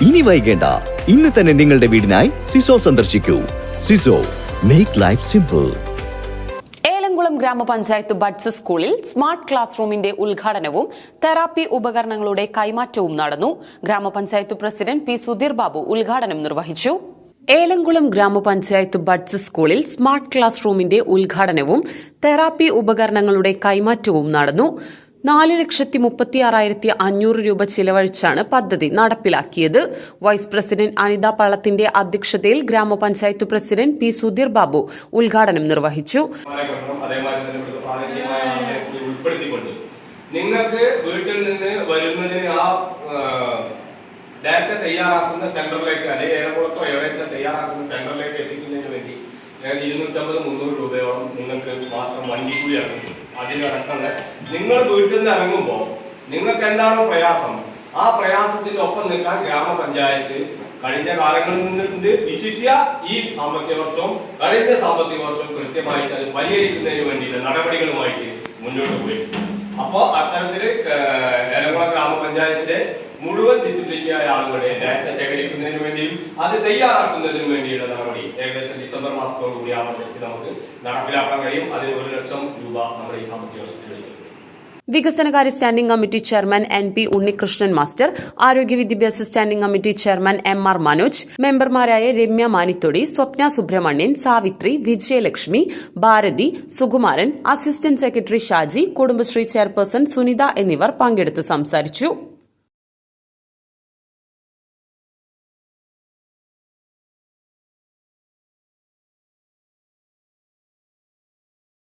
ഇനി വൈകേണ്ട, ഇന്ന് തന്നെ നിങ്ങളുടെ വീടിനായി സിസോ സന്ദർശിക്കൂ. സിസോ, മേക്ക് ലൈഫ് സിമ്പിൾ. ഏലംകുളം ഗ്രാമപഞ്ചായത്ത് ബഡ്സ് സ്കൂളിൽ സ്മാർട്ട് ക്ലാസ് റൂമിന്റെ ഉദ്ഘാടനവും തെറാപ്പി ഉപകരണങ്ങളുടെ കൈമാറ്റവും നടന്നു. ഗ്രാമപഞ്ചായത്ത് പ്രസിഡന്റ് പി സുധീർ ബാബു ഉദ്ഘാടനം നിർവഹിച്ചു. ഏലംകുളം ഗ്രാമപഞ്ചായത്ത് ബഡ്സ് സ്കൂളിൽ സ്മാർട്ട് ക്ലാസ് റൂമിന്റെ ഉദ്ഘാടനവും തെറാപ്പി ഉപകരണങ്ങളുടെ കൈമാറ്റവും നടന്നു. 4,36,500 രൂപ ചിലവഴിച്ചാണ് പദ്ധതി നടപ്പിലാക്കിയത്. വൈസ് പ്രസിഡന്റ് അനിത പള്ളത്തിന്റെ അധ്യക്ഷതയിൽ ഗ്രാമപഞ്ചായത്ത് പ്രസിഡന്റ് പി സുധീർ ബാബു ഉദ്ഘാടനം നിർവഹിച്ചു. നിങ്ങൾക്ക് വീട്ടിൽ നിന്ന് വരുന്നതിന് ആ ഡാറ്റ തയ്യാറാക്കുന്ന സെന്ററിലേക്ക് അല്ലെങ്കിൽ ഏലംകുളത്തോ എവിടെയാ തയ്യാറാക്കുന്ന സെന്ററിലേക്ക് എത്തിക്കുന്നതിന് വേണ്ടി 250-300 രൂപയോളം നിങ്ങൾക്ക് മാത്രം വണ്ടിക്കൂലി ഇറങ്ങും. അതിനടക്കുന്ന നിങ്ങൾ വീട്ടിൽ നിന്ന് ഇറങ്ങുമ്പോൾ നിങ്ങൾക്ക് എന്താണോ പ്രയാസം, ആ പ്രയാസത്തിന്റെ ഒപ്പം നിൽക്കാൻ ഗ്രാമപഞ്ചായത്ത് കഴിഞ്ഞ കാലങ്ങളിൽ നിന്ന് വിശിഷ്യ ഈ സാമ്പത്തിക വർഷവും കഴിഞ്ഞ സാമ്പത്തിക വർഷവും കൃത്യമായിട്ട് അത് പരിഹരിക്കുന്നതിന് വേണ്ടിയിട്ട് നടപടികളുമായിട്ട് മുന്നോട്ട് പോയി. അപ്പോൾ അത്തരത്തിൽ ഏലംകുളം ഗ്രാമപഞ്ചായത്തിന്റെ മുഴുവൻ ഡിസിപ്ലിനായ ആളുകളുടെ ഡാറ്റ ശേഖരിക്കുന്നതിന് വേണ്ടിയും അത് തയ്യാറാക്കുന്നതിന് വേണ്ടിയുള്ള നടപടി ഏകദേശം ഡിസംബർ മാസത്തോടു കൂടി ആ പദ്ധതി നമുക്ക് നടപ്പിലാക്കാൻ കഴിയും. അത് 1 ലക്ഷം രൂപ നമ്മുടെ ഈ സാമ്പത്തിക വർഷത്തിൽ വെച്ചു. വികസനകാര്യ standing committee chairman NP Unnikrishnan master, ആരോഗ്യ വിദ്യാഭ്യാസ standing committee chairman MR Manoj, മെമ്പർമാരായ Ramya Manithodi, Swapna Subrahmanian, Savithri, Vijayalakshmi, Bharathi, Sukumaran, assistant secretary Shaji, Kudumbashree chairperson Sunitha എന്നിവർ പങ്കെടുത്ത് സംസാരിച്ചു.